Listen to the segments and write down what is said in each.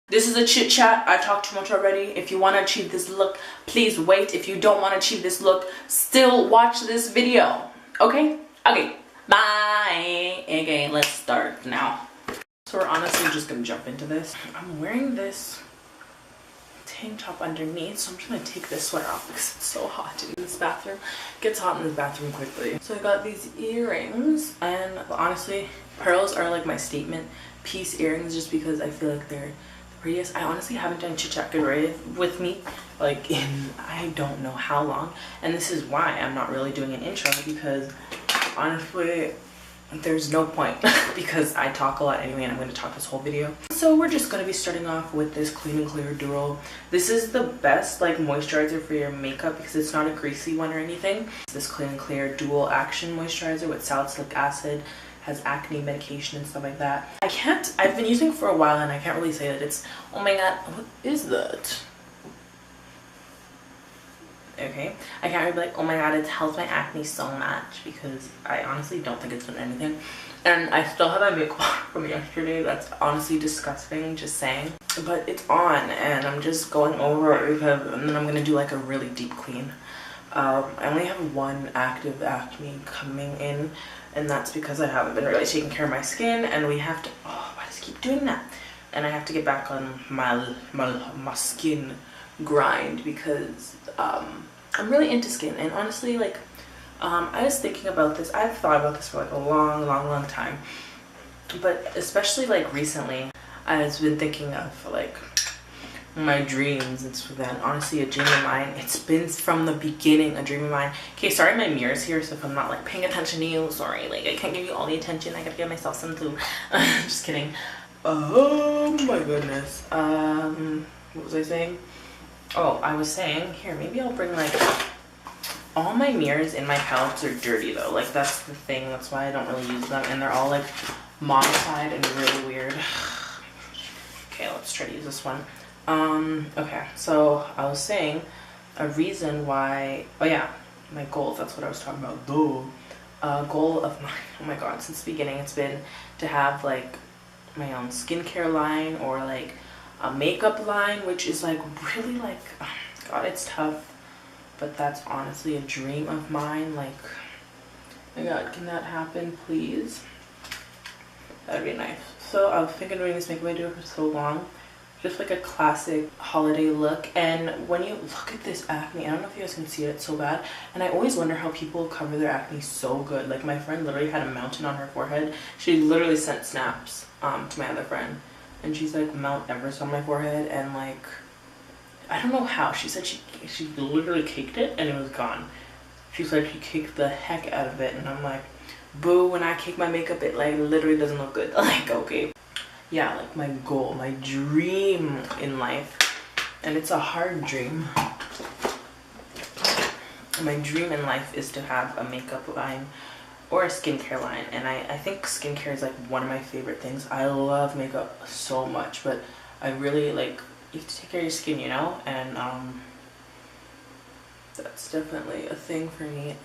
This is a chit chat. I talked too much already. If you want to achieve this look, please wait. If you don't want to achieve this look, still watch this video. Okay? Okay. Bye. Okay, let's start now. So we're honestly just gonna jump into this. I'm wearing this tank top underneath, so I'm just gonna take this sweater off because it's so hot in this bathroom. It gets hot in this bathroom quickly. So I got these earrings, and honestly, pearls are like my statement piece earrings just because I feel like they're prettiest. I honestly haven't done Chit-Chat with me like in I don't know how long, and this is why I'm not really doing an intro, because honestly there's no point because I talk a lot anyway and I'm going to talk this whole video. So we're just going to be starting off with this Clean and Clear Duo. This is the best like moisturizer for your makeup because it's not a greasy one or anything. This Clean and Clear Dual Action Moisturizer with salicylic acid, has acne medication and stuff like that. I've been using it for a while and I can't really say that it's, oh my god, what is that? Okay, I can't really be like, oh my god, it helps my acne so much, because I honestly don't think it's done anything. And I still have my makeup on from yesterday. That's honestly disgusting, just saying. But it's on and I'm just going over it because, and then I'm gonna do like a really deep clean. I only have one active acne coming in, and that's because I haven't been really taking care of my skin, and we have to, oh, why does it keep doing that? And I have to get back on my skin grind because I'm really into skin. And honestly, like I was thinking about this, I've thought about this for like a long time, but especially like recently I've been thinking of like my dreams. It's been honestly a dream of mine. It's been from the beginning a dream of mine. Okay, sorry my mirror's here, so if I'm not like paying attention to you, sorry, like I can't give you all the attention. I gotta give myself some too. Just kidding. Oh my goodness. What was I saying? Oh, I was saying, here, maybe I'll bring like, all my mirrors in my palettes are dirty though. Like that's the thing, that's why I don't really use them. And they're all like modified and really weird. Okay, let's try to use this one. Okay, so I was saying a reason why, oh yeah, my goals, that's what I was talking about. Goal of mine, oh my god, since the beginning it's been to have like my own skincare line or like a makeup line, which is like really like, oh god, it's tough, but that's honestly a dream of mine. Like, oh my god, can that happen please? That'd be nice. So I was thinking of doing this makeup video for so long, just like a classic holiday look. And when you look at this acne, I don't know if you guys can see it, it's so bad, and I always wonder how people cover their acne so good. Like my friend literally had a mountain on her forehead. She literally sent snaps to my other friend, and she's like Mount Everest on my forehead, and like I don't know how. She said she literally caked it and it was gone. She said she caked the heck out of it, and I'm like, boo, when I cake my makeup it like literally doesn't look good. Like, okay, yeah, like my goal, my dream in life, and it's a hard dream. My dream in life is to have a makeup line or a skincare line, and I think skincare is like one of my favorite things. I love makeup so much, but I really like, you have to take care of your skin, you know, and that's definitely a thing for me.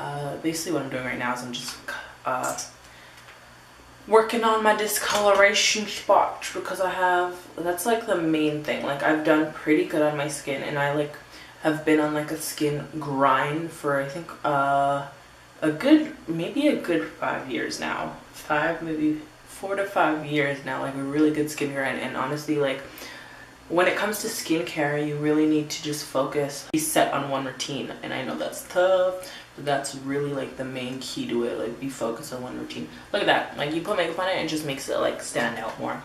Basically what I'm doing right now is I'm just working on my discoloration spot, because that's like the main thing. Like I've done pretty good on my skin, and I like have been on like a skin grind for I think maybe a good 5 years now. Maybe 4 to 5 years now, like a really good skin grind. And honestly, like when it comes to skincare, you really need to just focus, be set on one routine. And I know that's tough, but that's really like the main key to it. Like be focused on one routine. Look at that, like you put makeup on it and it just makes it like stand out more.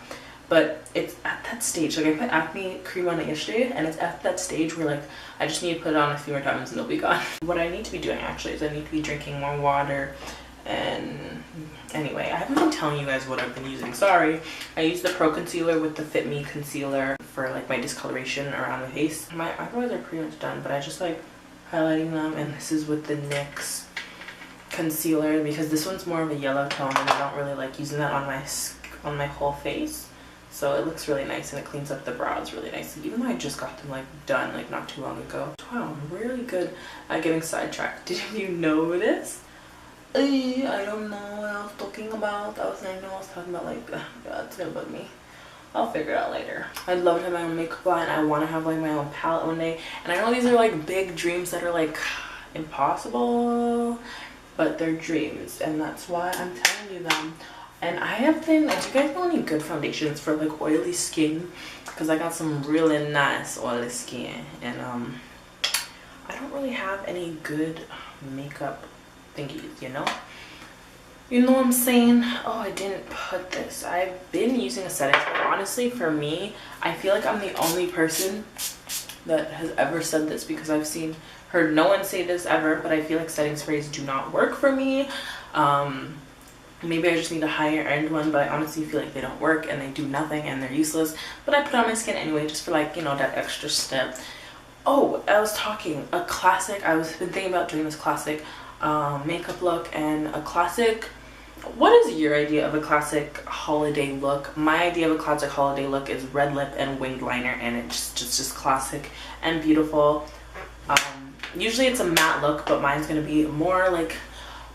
But it's at that stage, like I put acne cream on it yesterday, and it's at that stage where like I just need to put it on a few more times and it'll be gone. What I need to be doing actually is I need to be drinking more water. And anyway, I haven't been telling you guys what I've been using, sorry. I use the Pro Concealer with the Fit Me Concealer for like my discoloration around my face. My eyebrows are pretty much done, but I just like highlighting them, and this is with the NYX concealer because this one's more of a yellow tone, and I don't really like using that on my whole face. So it looks really nice, and it cleans up the brows really nicely, even though I just got them like done like not too long ago. Wow, I'm really good at getting sidetracked. Did you know this? I don't know what I was talking about. I was talking about like, God, it's gonna bug me. I'll figure it out later. I'd love to have my own makeup line. I want to have like my own palette one day. And I know these are like big dreams that are like impossible, but they're dreams, and that's why I'm telling you them. And I have been, do you guys know any good foundations for like oily skin? Because I got some really nice oily skin, and I don't really have any good makeup thingies, you know? You know what I'm saying? Oh, I didn't put this. I've been using a setting spray. Honestly, for me, I feel like I'm the only person that has ever said this, because I've heard no one say this ever, but I feel like setting sprays do not work for me. Maybe I just need a higher end one, but I honestly feel like they don't work and they do nothing and they're useless. But I put it on my skin anyway, just for like, you know, that extra step. Oh, I was talking a classic. I was been thinking about doing this classic makeup look, and a classic. What is your idea of a classic holiday look? My idea of a classic holiday look is red lip and winged liner, and it's just classic and beautiful. Usually it's a matte look, but mine's gonna be more like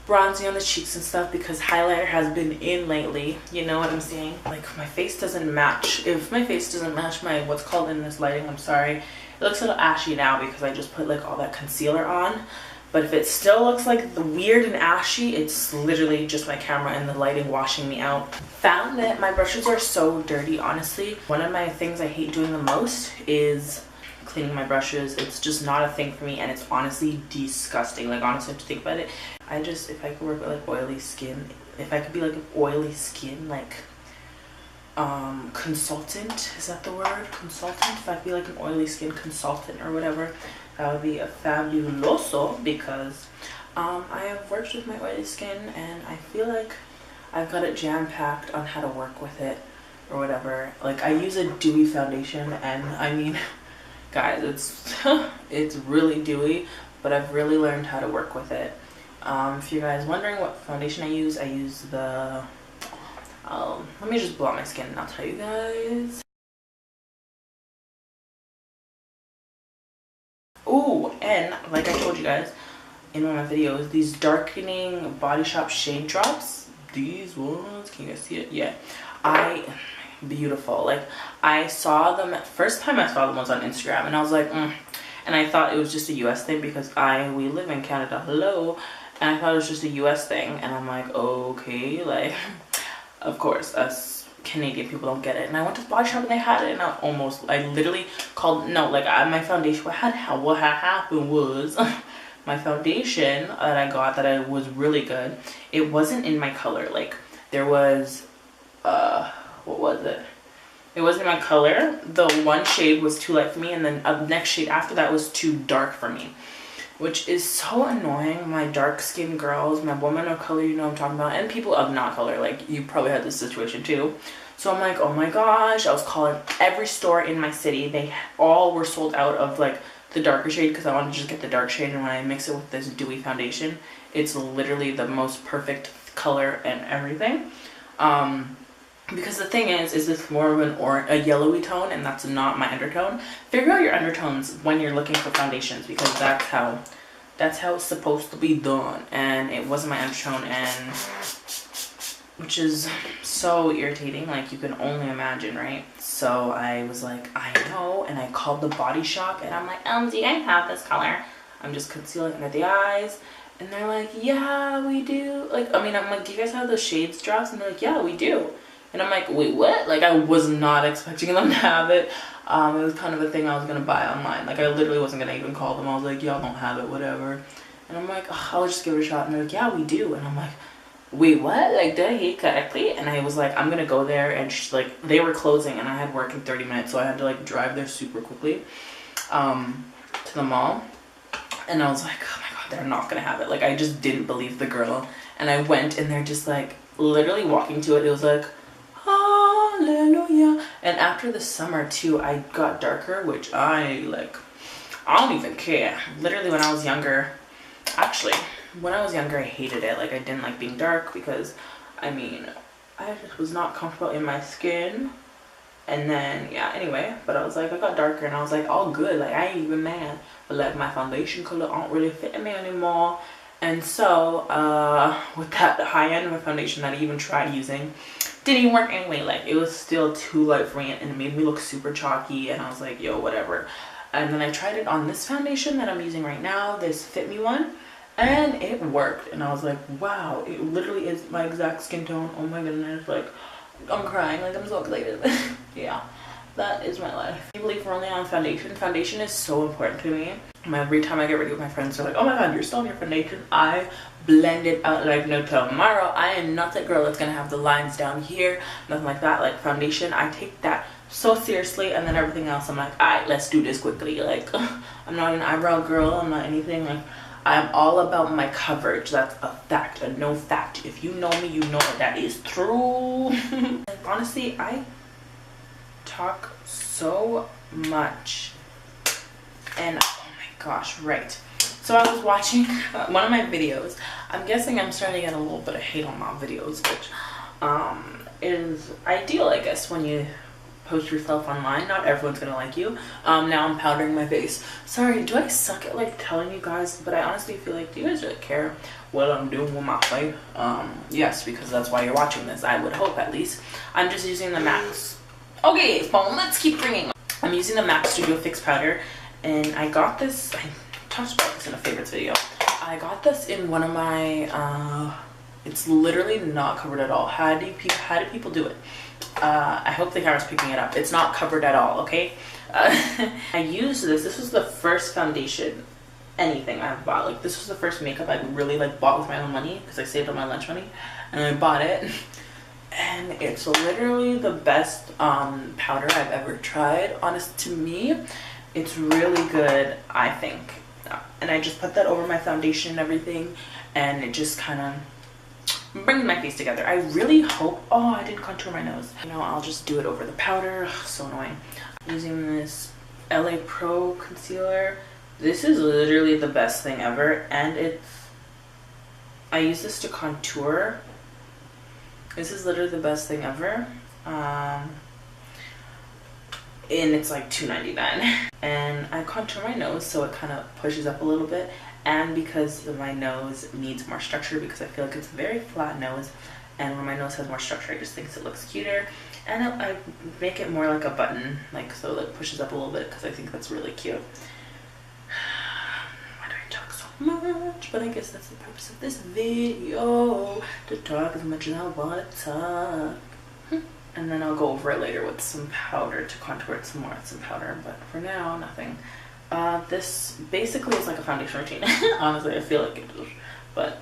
bronzy on the cheeks and stuff, because highlighter has been in lately. You know what I'm saying? Like, my face doesn't match. If my face doesn't match my what's called in this lighting, I'm sorry. It looks a little ashy now because I just put like all that concealer on. But if it still looks like the weird and ashy, it's literally just my camera and the lighting washing me out. Found that my brushes are so dirty, honestly. One of my things I hate doing the most is cleaning my brushes. It's just not a thing for me, and it's honestly disgusting. Like, honestly, to think about it, if I could work with like oily skin, if I could be like an oily skin like consultant, is that the word? Consultant? If I could be like an oily skin consultant or whatever, that would be a fabuloso, because I have worked with my oily skin and I feel like I've got it jam-packed on how to work with it or whatever. Like, I use a dewy foundation, and I mean, guys, it's really dewy, but I've really learned how to work with it. If you guys wondering what foundation I use the let me just blow out my skin and I'll tell you guys. Ooh, and like I told you guys in one of my videos, these darkening Body Shop shade drops, these ones, can you guys see it? Yeah, beautiful. Like, I saw them, first time I saw them was on Instagram, and I was like, and I thought it was just a US thing, because we live in Canada, hello, and I thought it was just a US thing, and I'm like, okay, like, of course, us Canadian people don't get it. And I went to the Body Shop and they had it, and I literally called, no, like, my foundation, what had happened was, my foundation that I got that was really good, it wasn't in my color. Like, there was, what was it? It wasn't my color. The one shade was too light for me, and then the next shade after that was too dark for me, which is so annoying. My dark skinned girls, my women of color, you know what I'm talking about, and people of not color, like, you probably had this situation too. So I'm like, oh my gosh, I was calling every store in my city. They all were sold out of like the darker shade, because I wanted to just get the dark shade, and when I mix it with this dewy foundation, it's literally the most perfect color and everything. Because the thing is this more of a yellowy tone, and that's not my undertone. Figure out your undertones when you're looking for foundations, because that's how it's supposed to be done, and it wasn't my undertone, and which is so irritating, like, you can only imagine, right? So I was like, I know, and I called the Body Shop, and I'm like, do you guys have this color? I'm just concealing under the eyes. And they're like, yeah, we do. Like, I mean, I'm like, do you guys have those shades drops? And they're like, yeah, we do. And I'm like, wait, what? Like, I was not expecting them to have it. It was kind of a thing I was going to buy online. Like, I literally wasn't going to even call them. I was like, y'all don't have it, whatever. And I'm like, oh, I'll just give it a shot. And they're like, yeah, we do. And I'm like, wait, what? Like, did I hear correctly? And I was like, I'm going to go there. And like, they were closing, and I had work in 30 minutes. So I had to, like, drive there super quickly to the mall. And I was like, oh my God, they're not going to have it. Like, I just didn't believe the girl. And I went, and they're just, like, literally walking to it. It was like, hallelujah. And after the summer too, I got darker, which I don't even care. Literally, when I was younger, actually, when I was younger, I hated it. Like, I didn't like being dark, because I mean, I just was not comfortable in my skin. And then, yeah, anyway, but I was like, I got darker, and I was like, all good, like, I ain't even mad. But like, my foundation color aren't really fitting me anymore. And so with that high end of a foundation that I even tried using, didn't even work anyway. Like, it was still too light for me, and it made me look super chalky, and I was like, yo, whatever. And then I tried it on this foundation that I'm using right now, this Fit Me one, and it worked. And I was like, wow, it literally is my exact skin tone. Oh my goodness, like, I'm crying, like, I'm so excited. Yeah, that is my life. I believe we're only on foundation. Foundation is so important to me. Every time I get ready with my friends, they're like, oh my god, you're still on your foundation. I blend it out like no tomorrow. I am not that girl that's gonna have the lines down here, nothing like that. Like, foundation, I take that so seriously, and then everything else I'm like, alright, let's do this quickly. Like, I'm not an eyebrow girl, I'm not anything. Like, I'm all about my coverage. That's a fact, a no fact. If you know me, you know that is true. Honestly, I talk so much, and oh my gosh, right. So I was watching one of my videos. I'm guessing I'm starting to get a little bit of hate on my videos, which is ideal, I guess, when you post yourself online. Not everyone's gonna like you. Now I'm powdering my face. Sorry, do I suck at like telling you guys? But I honestly feel like, do you guys really care what I'm doing with my face? Yes, because that's why you're watching this, I would hope, at least. I'm just using the MAC. Okay, phone, let's keep ringing. I'm using the MAC Studio Fix powder, and I got this, I talked about this in a favorites video. I got this in one of my it's literally not covered at all. How do people do it? I hope the camera's picking it up. It's not covered at all, okay? I used this was the first foundation anything I've bought. Like, this was the first makeup I really like bought with my own money, because I saved up my lunch money and I bought it. And it's literally the best powder I've ever tried. Honest, to me, it's really good, I think. And I just put that over my foundation and everything, and it just kind of brings my face together. I really hope, oh, I didn't contour my nose. You know, I'll just do it over the powder. Ugh, so annoying. I'm using this LA Pro concealer. This is literally the best thing ever, and I use this to contour. This is literally the best thing ever. And it's like $2.99. And I contour my nose so it kind of pushes up a little bit, and because my nose needs more structure, because I feel like it's a very flat nose, and when my nose has more structure, I just think it looks cuter. And I make it more like a button, like, so it pushes up a little bit, because I think that's really cute. Why do I talk so much? But I guess that's the purpose of this video, to talk as much as I want to talk. And then I'll go over it later with some powder to contour it some more with some powder, but for now, nothing. This basically is like a foundation routine. Honestly, I feel like it is, but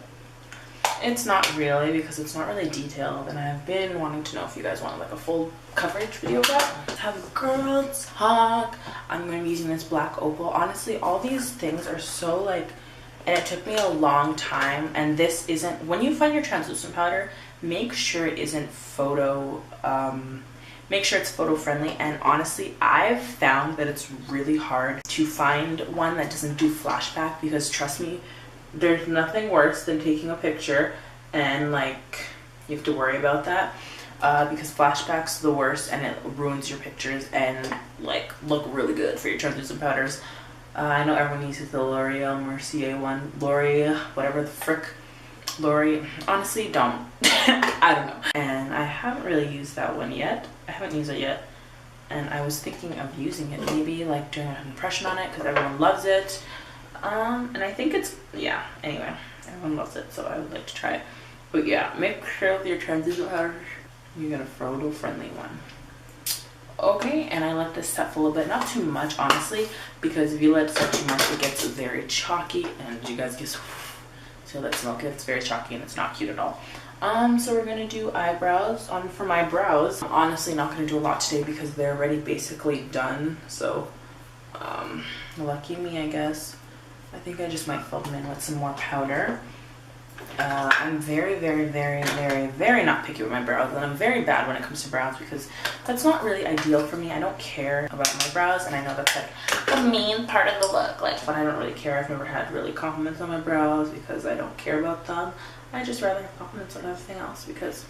it's not really, because it's not really detailed, and I've been wanting to know if you guys want like a full coverage video of that. Let's have a girl talk. I'm going to be using this black opal. Honestly, all these things are so like, and it took me a long time, and this isn't, when you find your translucent powder, make sure it isn't make sure it's photo friendly. And honestly, I've found that it's really hard to find one that doesn't do flashback, because trust me, there's nothing worse than taking a picture and like you have to worry about that, because flashback's the worst, and it ruins your pictures and like look really good for your translucent powders. I know everyone uses the L'Oreal Mercier one, L'Oreal, whatever the frick, L'Oreal. Honestly, don't. I don't know. And I haven't really used that one yet. I haven't used it yet. And I was thinking of using it, maybe like doing an impression on it, because everyone loves it. And I think it's, yeah, anyway, everyone loves it, so I would like to try it. But yeah, make sure with your translucent powders, you get a photo-friendly one. Okay, and I let this set for a little bit, not too much, honestly, because if you let it set too much, it gets very chalky, and you guys just feel that smoke. It's very chalky and it's not cute at all. So we're gonna do eyebrows. For my brows, I'm honestly not gonna do a lot today because they're already basically done. So, lucky me, I guess. I think I just might fill them in with some more powder. I'm very, very, very, very, very not picky with my brows, and I'm very bad when it comes to brows, because that's not really ideal for me. I don't care about my brows, and I know that's like the main part of the look, like, but I don't really care. I've never had really compliments on my brows because I don't care about them. I just rather have compliments on everything else, because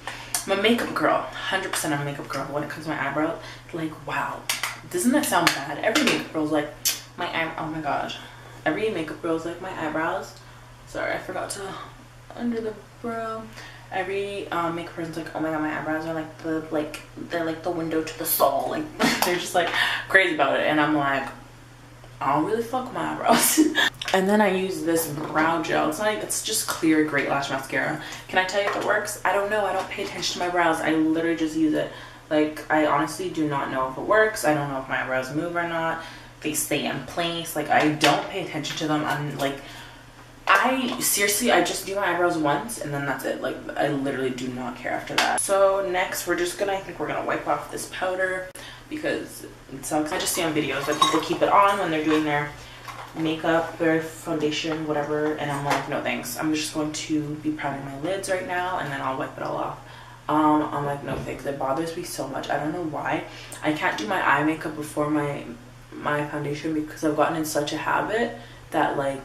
I'm a makeup girl. 100% I'm a makeup girl. But when it comes to my eyebrows, like, wow, doesn't that sound bad? Every makeup girl's like, oh my gosh, every makeup girl's like, my eyebrows Sorry, I forgot to under the brow. Every makeup person's like, oh my god, my eyebrows are like they're like the window to the soul. Like they're just like crazy about it, and I'm like, I don't really fuck with my eyebrows. And then I use this brow gel. It's just clear Great Lash mascara. Can I tell you if it works? I don't know. I don't pay attention to my brows. I literally just use it. Like, I honestly do not know if it works. I don't know if my eyebrows move or not. They stay in place. Like, I don't pay attention to them. I'm like, I just do my eyebrows once and then that's it. Like, I literally do not care after that. So next I think we're gonna wipe off this powder because it sucks. I just see on videos that people keep it on when they're doing their makeup, their foundation, whatever, and I'm like, no thanks. I'm just going to be priming my lids right now and then I'll wipe it all off. I'm like, no thanks. It bothers me so much. I don't know why. I can't do my eye makeup before my foundation because I've gotten in such a habit that, like,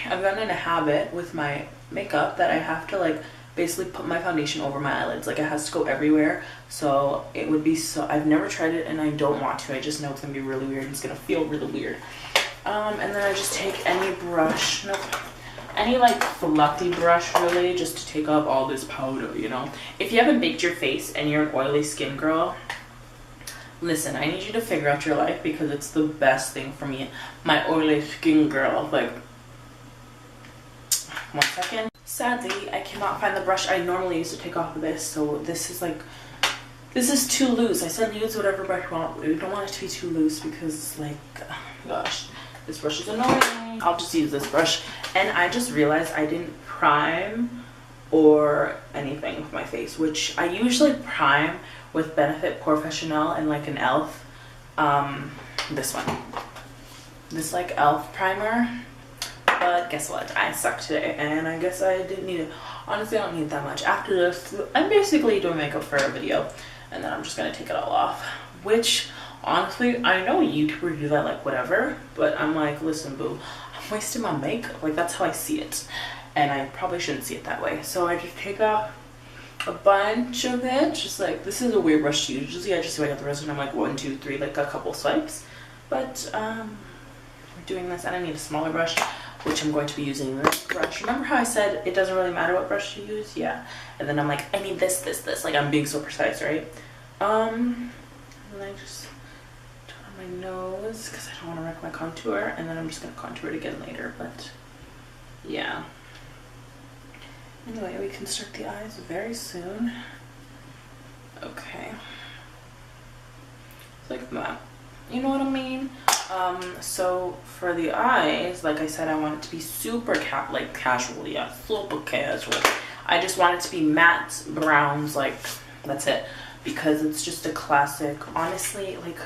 I've gotten in a habit with my makeup that I have to, like, basically put my foundation over my eyelids. Like, it has to go everywhere. So it would be so, I've never tried it and I don't want to. I just know it's gonna be really weird. It's gonna feel really weird. And then I just take any brush, any like fluffy brush really, just to take off all this powder, you know. If you haven't baked your face and you're an oily skin girl, listen, I need you to figure out your life because it's the best thing for me. My oily skin girl. Like, 1 second. Sadly, I cannot find the brush I normally use to take off of this, so this is too loose. I said use whatever brush you want. We don't want it to be too loose because, like, oh my gosh, this brush is annoying. I'll just use this brush. And I just realized I didn't prime or anything with my face, which I usually prime with Benefit Professional and like an e.l.f. This one. This like e.l.f. primer. But guess what? I suck today and I guess I didn't need it. Honestly, I don't need that much. After this, I'm basically doing makeup for a video and then I'm just gonna take it all off. Which, honestly, I know YouTubers do that, like, whatever, but I'm like, listen, boo, I'm wasting my makeup. Like, that's how I see it. And I probably shouldn't see it that way. So I just take off a bunch of it. Just like, this is a weird brush to use. Usually I just swipe out the rest and I'm like 1, 2, 3, like a couple swipes. But we're doing this and I need a smaller brush, which I'm going to be using this brush. Remember how I said it doesn't really matter what brush you use? Yeah. And then I'm like, I need this. Like, I'm being so precise, right? And I just turn on my nose because I don't want to wreck my contour. And then I'm just going to contour it again later. But yeah. Anyway, we can start the eyes very soon. Okay. It's like that. You know what I mean? So for the eyes, like I said, I want it to be super casual. Yeah, super casual. I just want it to be matte browns, like, that's it. Because it's just a classic, honestly, like,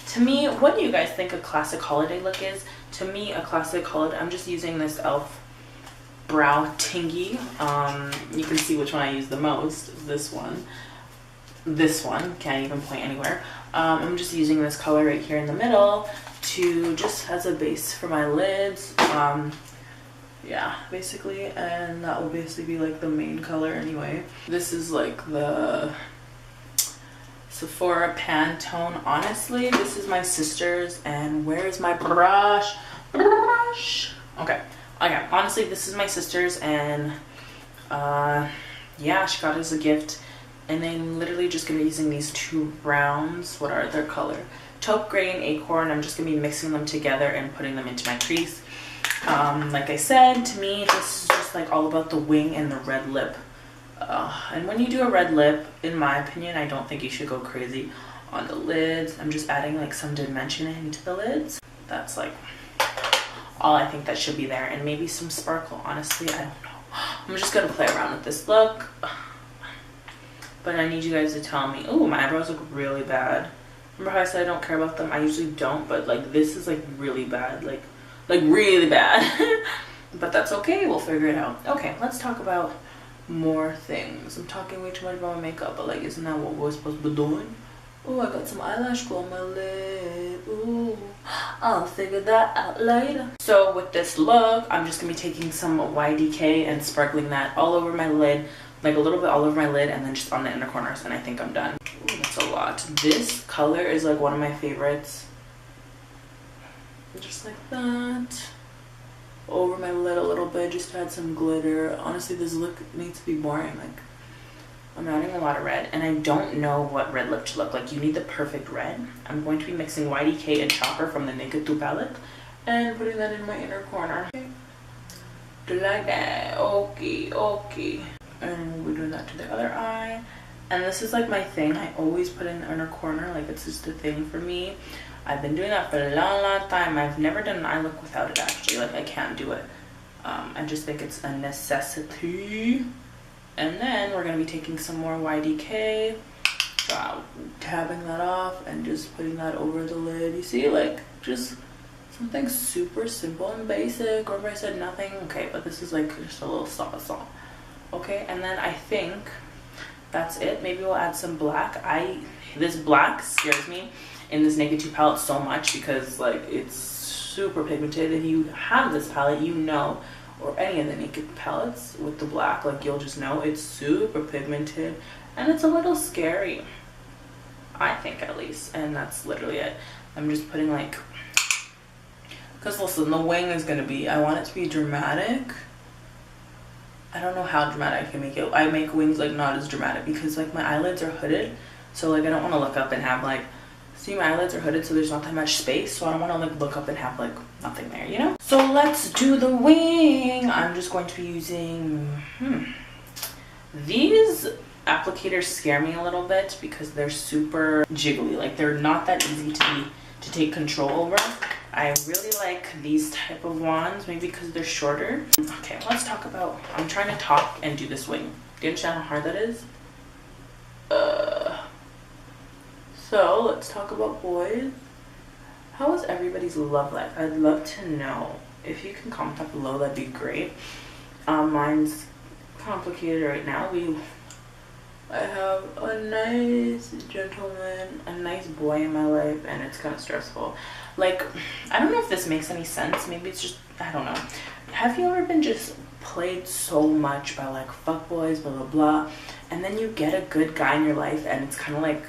to me, what do you guys think a classic holiday look is? To me, a classic holiday, I'm just using this e.l.f. brow tingy. You can see which one I use the most. This one, can't even point anywhere. I'm just using this color right here in the middle to just as a base for my lids. Yeah, basically, and that will basically be like the main color anyway. This is like the Sephora Pantone. Honestly, this is my sister's, and where's my brush? Okay, honestly, this is my sister's, and yeah, she got it as a gift. And I'm literally just gonna be using these 2 browns. What are their color? Taupe Gray and Acorn. I'm just gonna be mixing them together and putting them into my crease. Like I said, to me, this is just like all about the wing and the red lip. And when you do a red lip, in my opinion, I don't think you should go crazy on the lids. I'm just adding like some dimension into the lids. That's like all I think that should be there. And maybe some sparkle, honestly, I don't know. I'm just gonna play around with this look. But I need you guys to tell me. Ooh, my eyebrows look really bad. Remember how I said I don't care about them? I usually don't, but like this is like really bad. Like really bad. But that's okay, we'll figure it out. Okay, let's talk about more things. I'm talking way too much about my makeup, but like, isn't that what we're supposed to be doing? Ooh, I got some eyelash glue on my lid. Ooh, I'll figure that out later. So with this look, I'm just gonna be taking some YDK and sparkling that all over my lid. Like a little bit all over my lid and then just on the inner corners, and I think I'm done. Ooh, that's a lot. This color is like one of my favorites. Just like that. over my lid a little bit just to add some glitter. Honestly, this look needs to be boring. Like, I'm adding a lot of red, and I don't know what red lip to look like. You need the perfect red. I'm going to be mixing YDK and Chopper from the Naked 2 palette and putting that in my inner corner. Okay. Do like that. Okay, okay. And we're doing that to the other eye. And this is like my thing. I always put in the inner corner. Like, it's just a thing for me. I've been doing that for a long time. I've never done an eye look without it, actually. Like, I can't do it. I just think it's a necessity. And then we're going to be taking some more YDK, tabbing that off and just putting that over the lid. You see, like, just something super simple and basic. Or if I said nothing, okay, but this is like just a little sauce. Okay, and then I think that's it. Maybe we'll add some black. This black scares me in this Naked 2 palette so much because, like, it's super pigmented. If you have this palette, you know, or any of the Naked palettes with the black, like, you'll just know it's super pigmented and it's a little scary, I think, at least. And that's literally it. I'm just putting, like, because listen, the wing is gonna be, I want it to be dramatic. I don't know how dramatic I can make it. I make wings, like, not as dramatic because, like, my eyelids are hooded, so, like, I don't want to look up and have, like, see, my eyelids are hooded, so there's not that much space, so I don't want to, like, look up and have, like, nothing there, you know? So let's do the wing. I'm just going to be using, these applicators scare me a little bit because they're super jiggly. Like, they're not that easy to take control over. I really like these type of wands, maybe because they're shorter. Okay, let's talk about, I'm trying to talk and do this wing. Do you understand how hard that is? So let's talk about boys. How is everybody's love life? I'd love to know. If you can comment down below, that'd be great. Mine's complicated right now. I have a nice gentleman, a nice boy in my life, and it's kind of stressful. Like, I don't know if this makes any sense. Maybe it's just, I don't know. Have you ever been just played so much by, like, fuckboys, blah, blah, blah, and then you get a good guy in your life and it's kind of like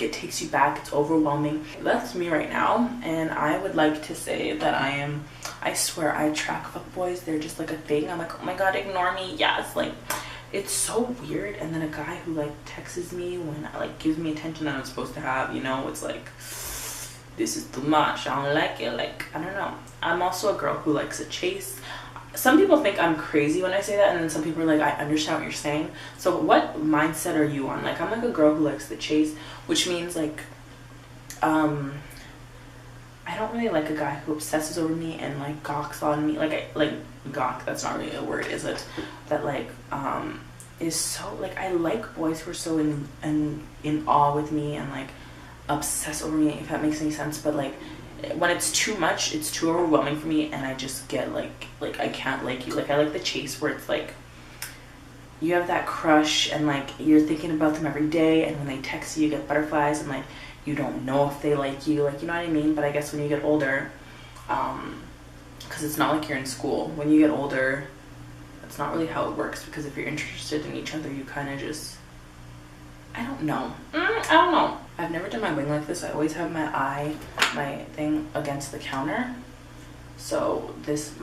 it takes you back, it's overwhelming. That's me right now, and I would like to say that I swear I attract fuckboys. They're just like a thing. I'm like, oh my god, ignore me. Yes, like, it's so weird. And then a guy who, like, texts me when, like, gives me attention that I'm supposed to have, you know, it's like, this is too much, I don't like it. Like, I don't know. I'm also a girl who likes a chase. Some people think I'm crazy when I say that, and then some people are like, I understand what you're saying. So what mindset are you on? Like, I'm like a girl who likes the chase, which means, like, I don't really like a guy who obsesses over me and, like, gawks on me. Like gawk, that's not really a word, is it? That, like, is so, like, I like boys who are so in awe with me and, like, obsess over me, if that makes any sense. But, like, when it's too much, it's too overwhelming for me, and I just get like I can't like you. Like, I like the chase where it's like you have that crush and, like, you're thinking about them every day, and when they text you, you get butterflies, and, like, you don't know if they like you, like, you know what I mean? But I guess when you get older, because it's not like you're in school, when you get older, that's not really how it works, because if you're interested in each other, you kind of just, I don't know. I don't know. I've never done my wing like this. I always have my thing against the counter. So this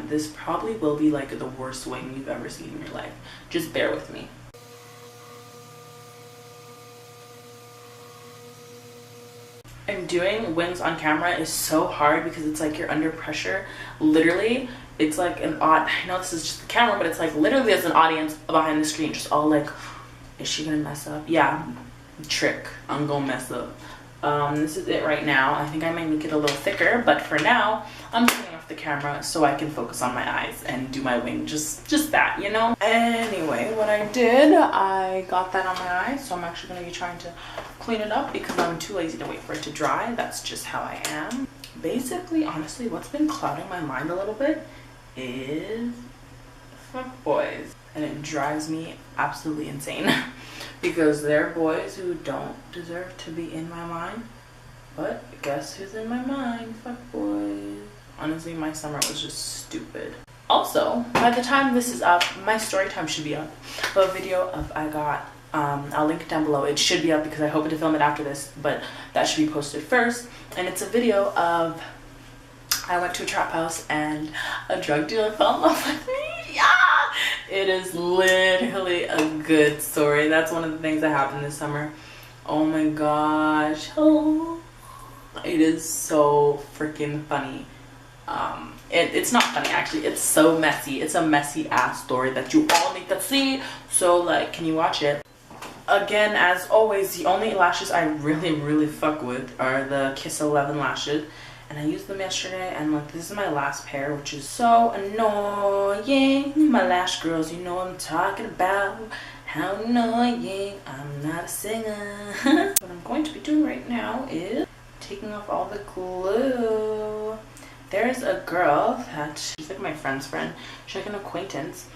this probably will be, like, the worst wing you've ever seen in your life. Just bear with me. And doing wings on camera is so hard because it's like you're under pressure. Literally, it's like I know this is just the camera, but it's like literally there's an audience behind the screen just all like, is she gonna mess up? Yeah, trick, I'm gonna mess up. This is it right now. I think I might make it a little thicker, but for now, I'm turning off the camera so I can focus on my eyes and do my wing, just that, you know? Anyway, what I did, I got that on my eyes, so I'm actually gonna be trying to clean it up because I'm too lazy to wait for it to dry. That's just how I am. Basically, honestly, what's been clouding my mind a little bit is fuck boys, and it drives me absolutely insane because they're boys who don't deserve to be in my mind. But guess who's in my mind? Fuck boys. Honestly, my summer was just stupid. Also, by the time this is up, my story time should be up. A video of I got, I'll link it down below. It should be up because I hope to film it after this, but that should be posted first. And it's a video of I went to a trap house and a drug dealer fell in love with me. Yeah! It is literally a good story. That's one of the things that happened this summer. Oh my gosh. Oh, it is so freaking funny. It's not funny actually. It's so messy. It's a messy ass story that you all need to see. So like, can you watch it? Again, as always, the only lashes I really fuck with are the Kiss 11 lashes. And I used them yesterday, and like, this is my last pair, which is so annoying. My lash girls, you know what I'm talking about. How annoying. I'm not a singer. What I'm going to be doing right now is taking off all the glue. There's a girl that, she's like my friend's friend. She's like an acquaintance.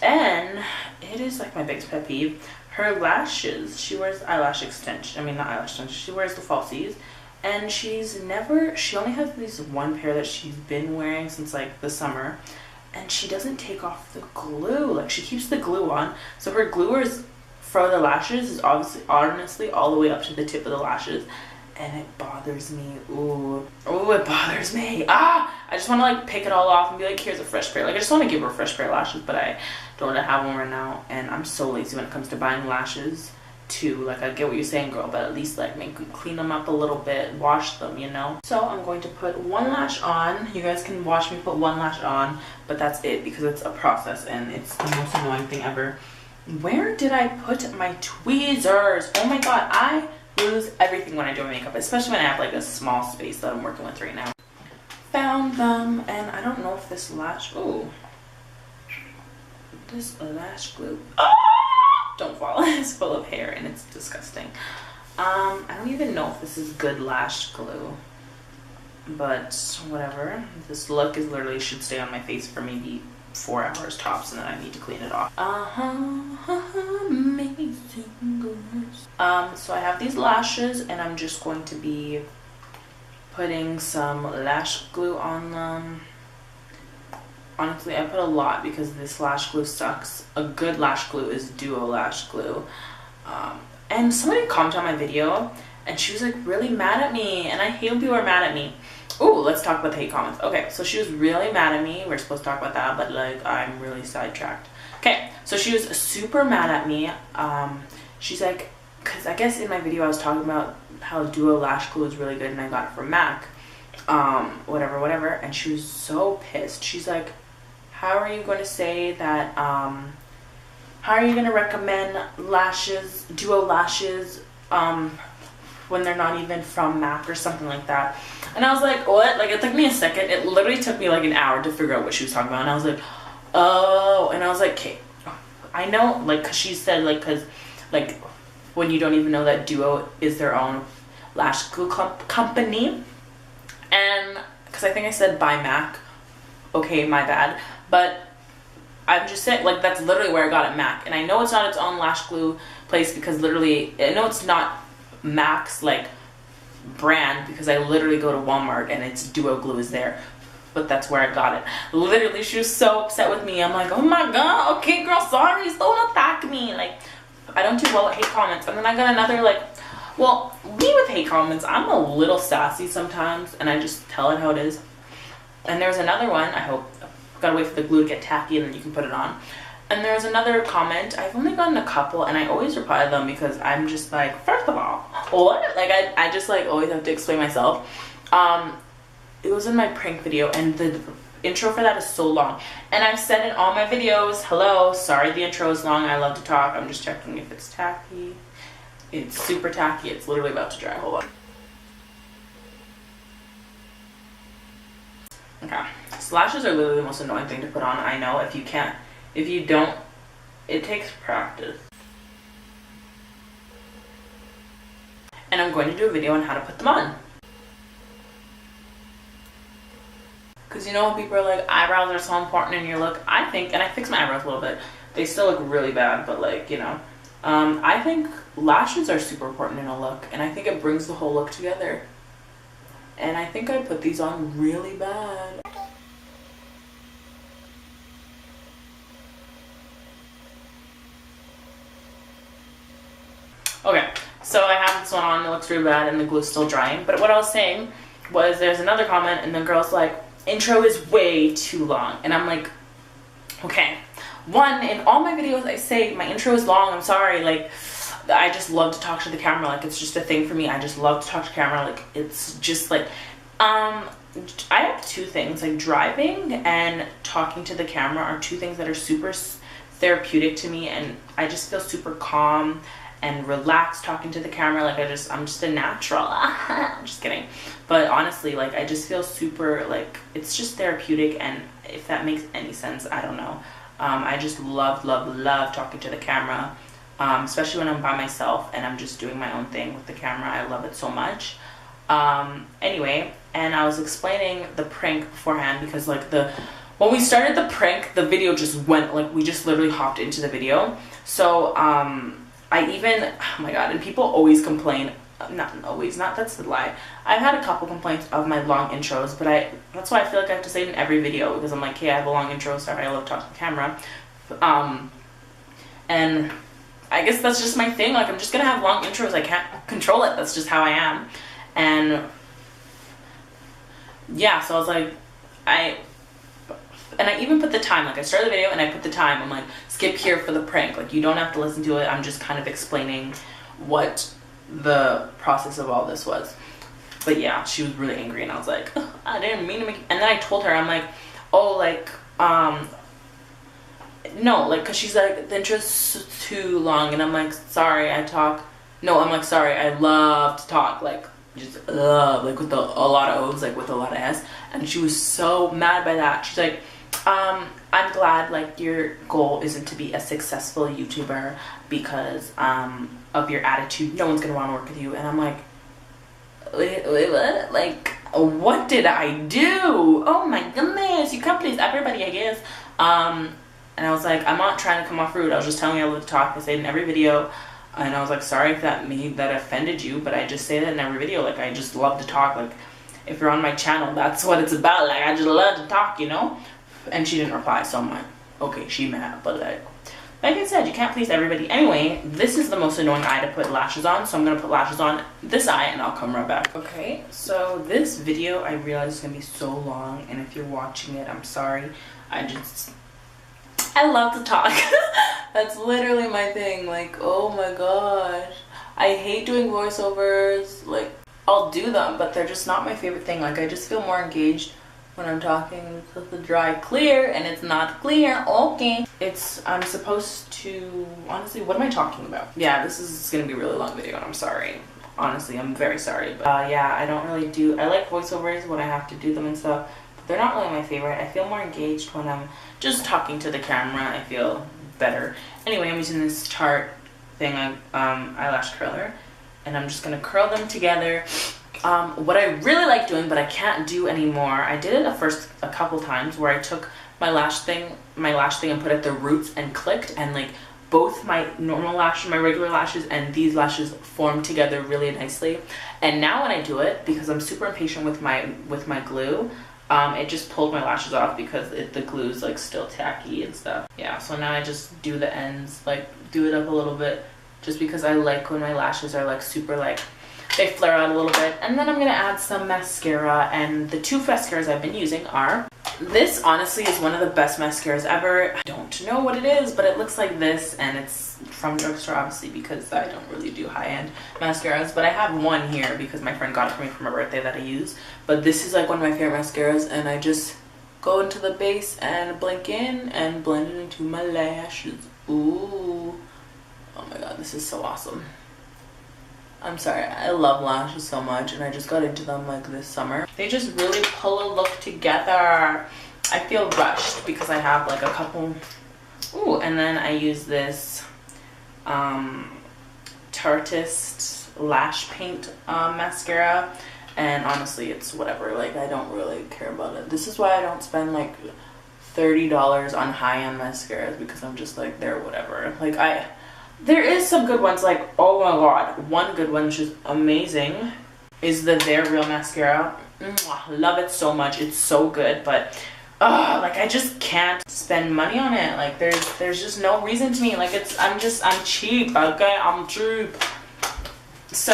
And it is like my biggest pet peeve. Her lashes, she wears eyelash extension. I mean, not eyelash extension. She wears the falsies. And she only has this one pair that she's been wearing since like the summer, and she doesn't take off the glue. Like, she keeps the glue on, so her glue is for the lashes is honestly all the way up to the tip of the lashes, and it bothers me. Ooh, it bothers me. I just want to like pick it all off and be like, here's a fresh pair. Like, I just want to give her a fresh pair of lashes, but I don't have one right now, and I'm so lazy when it comes to buying lashes. Like, I get what you're saying, girl, but at least like clean them up a little bit, wash them, you know. So I'm going to put one lash on. You guys can watch me put one lash on, but that's it, because it's a process and it's the most annoying thing ever. Where did I put my tweezers? Oh my god, I lose everything when I do my makeup, especially when I have like a small space that I'm working with right now. Found them, and I don't know if this lash, this lash glue, don't fall. It's full of hair and it's disgusting. I don't even know if this is good lash glue, but whatever. This look is literally should stay on my face for maybe 4 hours tops, and then I need to clean it off. Amazing. So I have these lashes, and I'm just going to be putting some lash glue on them. Honestly, I put a lot because this lash glue sucks. A good lash glue is Duo lash glue. And somebody commented on my video, and she was like really mad at me, and I hate when people are mad at me. Ooh, let's talk about the hate comments. Okay, so she was really mad at me. We're supposed to talk about that, but like, I'm really sidetracked. Okay, so she was super mad at me. She's like, because I guess in my video I was talking about how Duo lash glue is really good, and I got it from MAC. Whatever, and she was so pissed. She's like, how are you going to say that, how are you going to recommend lashes, Duo lashes, when they're not even from MAC or something like that? And I was like, what? Like, it took me a second. It literally took me like an hour to figure out what she was talking about. And I was like, oh, and I was like, okay, I know, like, cause she said, like, cause, like, when you don't even know that Duo is their own lash glue company. And, cause I think I said by MAC. Okay, my bad. But I'm just saying, like, that's literally where I got it, MAC. And I know it's not its own lash glue place, because literally, I know it's not MAC's, like, brand, because I literally go to Walmart and it's Duo glue is there. But that's where I got it. Literally, she was so upset with me. I'm like, oh my god, okay, girl, sorry, don't attack me. Like, I don't do well with hate comments. And then I got another, like, well, me with hate comments, I'm a little sassy sometimes, and I just tell it how it is. And there's another one, I hope, gotta wait for the glue to get tacky and then you can put it on. And there's another comment. I've only gotten a couple, and I always reply to them because I'm just like, first of all, what? Like, I just like always have to explain myself. It was in my prank video, and the intro for that is so long. And I've said in all my videos, hello, sorry the intro is long, I love to talk. I'm just checking if it's tacky. It's super tacky. It's literally about to dry. Hold on. Okay. So lashes are literally the most annoying thing to put on. I know, if you don't, it takes practice. And I'm going to do a video on how to put them on. Because you know, people are like, eyebrows are so important in your look. I think, and I fix my eyebrows a little bit. They still look really bad, but like, you know. I think lashes are super important in a look, and I think it brings the whole look together. And I think I put these on really bad. Okay, so I have this one on, it looks really bad, and the glue's still drying. But what I was saying was there's another comment and the girl's like, intro is way too long. And I'm like, okay, one, in all my videos I say my intro is long, I'm sorry, like I just love to talk to the camera, like it's just a thing for me. I just love to talk to camera, like it's just like I have two things, like driving and talking to the camera are two things that are super therapeutic to me, and I just feel super calm and relaxed talking to the camera. Like I'm just a natural. I'm just kidding, but honestly, like I just feel super, like it's just therapeutic, and if that makes any sense, I don't know. I just love talking to the camera, especially when I'm by myself and I'm just doing my own thing with the camera. I love it so much. Anyway, and I was explaining the prank beforehand because like when we started the prank, the video just went, like we just literally hopped into the video. So I even, oh my god, and people always complain, not always, not, that's the lie. I've had a couple complaints of my long intros, but that's why I feel like I have to say it in every video, because I'm like, hey, I have a long intro, sorry, I love talking to the camera. And I guess that's just my thing, like I'm just gonna have long intros, I can't control it, that's just how I am. And yeah, so I was like, and I even put the time, like I started the video and I put the time, I'm like, skip here for the prank, like you don't have to listen to it, I'm just kind of explaining what the process of all this was. But yeah, she was really angry and I was like, I didn't mean to make, and then I told her, I'm like, oh, like no, like, cause she's like, the intro's too long, and I'm like, sorry, I'm like, sorry, I love to talk, like just like with a lot of O's, like with a lot of S. And she was so mad by that. She's like, I'm glad like your goal isn't to be a successful YouTuber because of your attitude, no one's gonna want to work with you. And I'm like, wait, what? Like, what did I do? Oh my goodness, you can't please everybody, I guess. And I was like, I'm not trying to come off rude, I was just telling you I love to talk. I say it in every video. And I was like, sorry if that offended you, but I just say that in every video, like I just love to talk, like if you're on my channel, that's what it's about, like I just love to talk, you know? And she didn't reply, so I'm like, okay, she mad, but like I said, you can't please everybody. Anyway, this is the most annoying eye to put lashes on, so I'm gonna put lashes on this eye and I'll come right back. Okay, so this video I realize is gonna be so long, and if you're watching it, I'm sorry. I love to talk. That's literally my thing, like, oh my gosh. I hate doing voiceovers, like, I'll do them, but they're just not my favorite thing. Like, I just feel more engaged when I'm talking with the dry clear, and it's not clear, okay. I'm supposed to, honestly, what am I talking about? Yeah, this is gonna be a really long video, and I'm sorry. Honestly, I'm very sorry, but yeah, I don't really do, I like voiceovers when I have to do them and stuff. They're not really my favorite. I feel more engaged when I'm just talking to the camera. I feel better. Anyway, I'm using this Tarte thing, eyelash curler, and I'm just gonna curl them together. What I really like doing, but I can't do anymore, I did it a couple times where I took my lash thing and put it at the roots and clicked, and like both my normal lashes, my regular lashes, and these lashes formed together really nicely. And now when I do it, because I'm super impatient with my glue, it just pulled my lashes off because the glue's like still tacky and stuff. Yeah, so now I just do the ends, like do it up a little bit, just because I like when my lashes are like super, like they flare out a little bit. And then I'm gonna add some mascara, and the two mascaras I've been using are, this honestly is one of the best mascaras ever. I don't know what it is, but it looks like this, and it's from drugstore obviously because I don't really do high-end mascaras, but I have one here because my friend got it for me for my birthday that I use. But this is like one of my favorite mascaras, and I just go into the base and blink in and blend it into my lashes. Ooh, oh my god, this is so awesome. I'm sorry, I love lashes so much, and I just got into them like this summer. They just really pull a look together. I feel rushed because I have like a couple. Ooh, and then I use this Tarteist lash paint mascara, and honestly it's whatever, like I don't really care about it. This is why I don't spend like $30 on high-end mascaras, because I'm just like, they're whatever. Like there is some good ones, like, oh my god, one good one which is amazing is the They're Real mascara. Love it so much, it's so good, but like I just can't spend money on it. Like there's just no reason to me. Like I'm cheap, okay? I'm cheap. So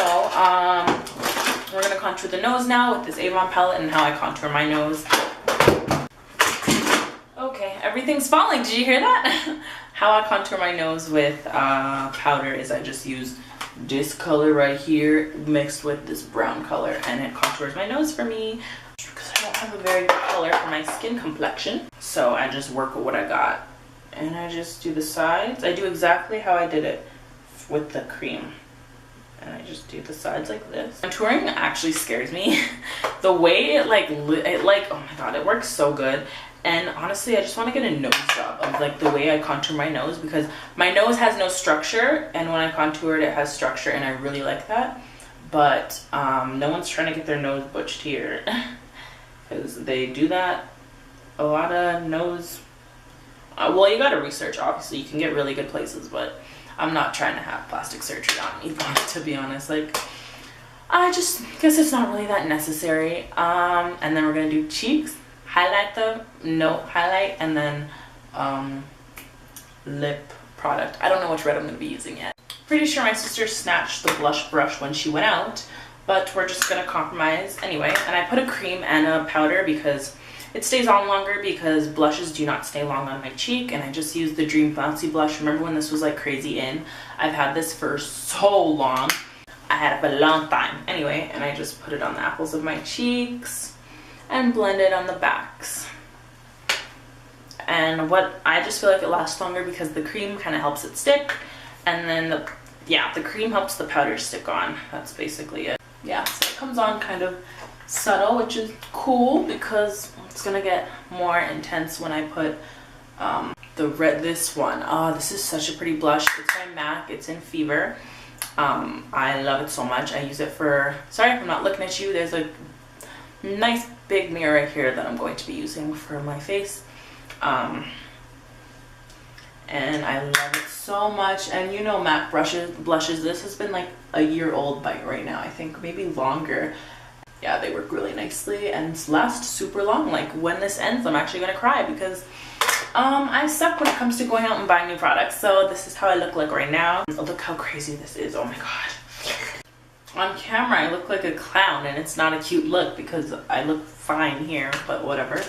we're gonna contour the nose now with this Avon palette and how I contour my nose. Okay, everything's falling. Did you hear that? How I contour my nose with powder is I just use this color right here mixed with this brown color, and it contours my nose for me because I don't have a very good color for my skin complexion. So I just work with what I got, and I just do the sides. I do exactly how I did it with the cream, and I just do the sides like this. Contouring actually scares me. The way it like oh my god, it works so good. And honestly, I just want to get a nose job of like the way I contour my nose, because my nose has no structure, and when I contour it, it has structure, and I really like that. But no one's trying to get their nose butched here because they do that. A lot of nose, well, you gotta research. Obviously, you can get really good places, but I'm not trying to have plastic surgery on me, to be honest. Like, I just guess it's not really that necessary. And then we're gonna do cheeks. Highlight them, no highlight, and then lip product. I don't know which red I'm going to be using yet. Pretty sure my sister snatched the blush brush when she went out, but we're just going to compromise anyway. And I put a cream and a powder because it stays on longer, because blushes do not stay long on my cheek. And I just used the Dream Bouncy blush. Remember when this was like crazy in? I've had this for so long. I had it for a long time. Anyway, and I just put it on the apples of my cheeks and blend it on the backs. And what I just feel like it lasts longer because the cream kind of helps it stick, and then the cream helps the powder stick on. That's basically it. Yeah, so it comes on kind of subtle, which is cool because it's gonna get more intense when I put this one. Oh, this is such a pretty blush. It's by MAC. It's in Fever. I love it so much. I use it for, sorry if I'm not looking at you, there's a nice big mirror right here that I'm going to be using for my face. And I love it so much. And you know, MAC blushes, this has been like a year old by right now, I think, maybe longer. Yeah, they work really nicely and last super long. Like, when this ends, I'm actually gonna cry because I suck when it comes to going out and buying new products. So this is how I look like right now. Look how crazy this is. Oh my god. On camera, I look like a clown, and it's not a cute look because I look fine here, but whatever. Look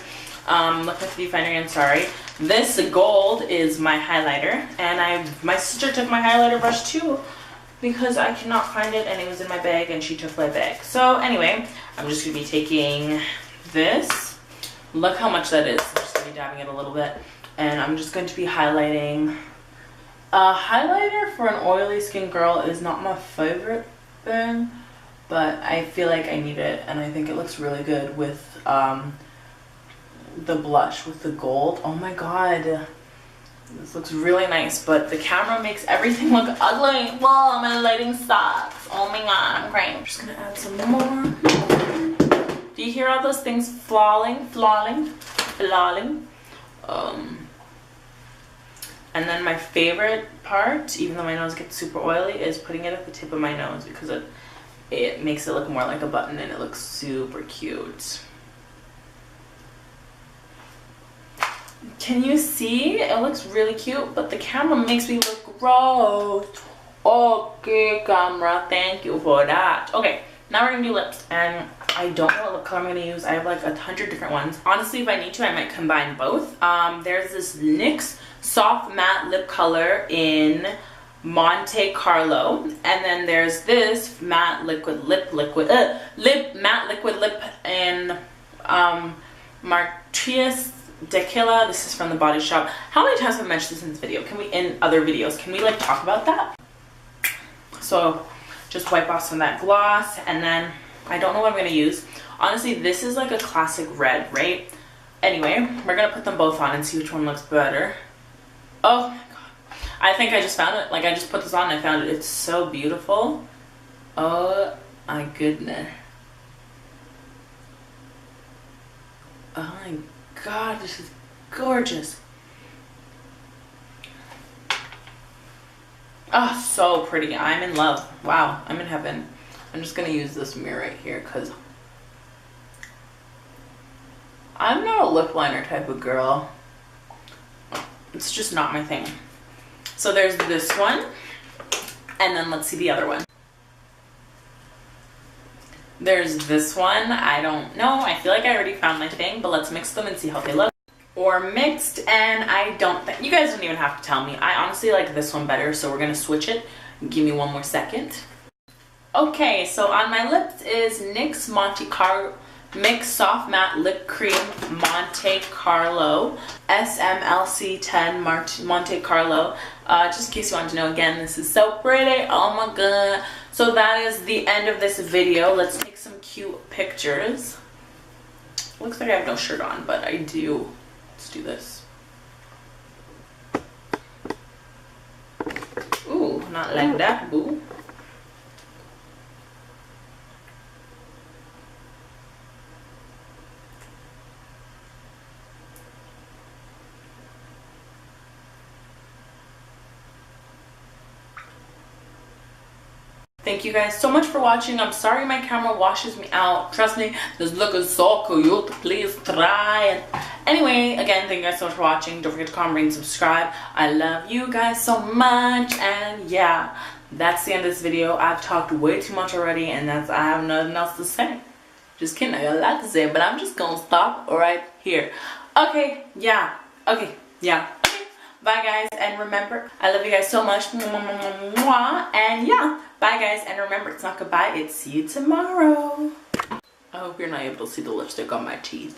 at the viewfinder again, sorry. This gold is my highlighter, and my sister took my highlighter brush too because I cannot find it, and it was in my bag, and she took my bag. So anyway, I'm just gonna be taking this. Look how much that is. I'm just gonna be dabbing it a little bit, and I'm just going to be highlighting. Highlighter for an oily skin girl is not my favorite thing, but I feel like I need it, and I think it looks really good with the blush with the gold. Oh my god, this looks really nice, but the camera makes everything look ugly. Whoa, my lighting sucks. Oh my god, I'm crying. I'm just gonna add some more. Do you hear all those things falling? And then my favorite part, even though my nose gets super oily, is putting it at the tip of my nose because it makes it look more like a button, and it looks super cute. Can you see? It looks really cute, but the camera makes me look gross. Okay, camera, thank you for that. Okay, now we're gonna do lips, and I don't know what lip color I'm gonna use. I have like 100 different ones. Honestly, if I need to, I might combine both. There's this NYX soft matte lip color in Monte Carlo, and then there's this matte liquid lip in Martrius Tequila. This is from the Body Shop. How many times have I mentioned this in this video? Can we, in other videos, can we like talk about that? So just wipe off some of that gloss, and then I don't know what I'm gonna use. Honestly, this is like a classic red, right? Anyway, we're gonna put them both on and see which one looks better. Oh my god, I think I just found it. Like, I just put this on and I found it. It's so beautiful. Oh my goodness. Oh my god, this is gorgeous. Oh, so pretty. I'm in love. Wow, I'm in heaven. I'm just gonna use this mirror right here because I'm not a lip liner type of girl. It's just not my thing. So there's this one, and then let's see the other one. There's this one. I don't know. I feel like I already found my thing, but let's mix them and see how they look. Or mixed, and I don't think, you guys don't even have to tell me. I honestly like this one better, so we're gonna switch it. Give me one more second. Okay, so on my lips is NYX Monte Carlo Mix Soft Matte Lip Cream Monte Carlo SMLC 10 Monte Carlo. Just in case you want to know, again, this is so pretty. Oh my god. So that is the end of this video. Let's take some cute pictures. Looks like I have no shirt on, but I do. Let's do this. Ooh, not like that, boo. Thank you guys so much for watching. I'm sorry my camera washes me out. Trust me, this look is so cute. Please try it. Anyway, again, thank you guys so much for watching. Don't forget to comment, rate, and subscribe. I love you guys so much. And yeah, that's the end of this video. I've talked way too much already, and I have nothing else to say. Just kidding, I got a lot to say, but I'm just gonna stop right here. Okay, yeah. Okay, yeah. Bye guys, and remember, I love you guys so much. And yeah, bye guys, and remember, it's not goodbye, it's see you tomorrow. I hope you're not able to see the lipstick on my teeth.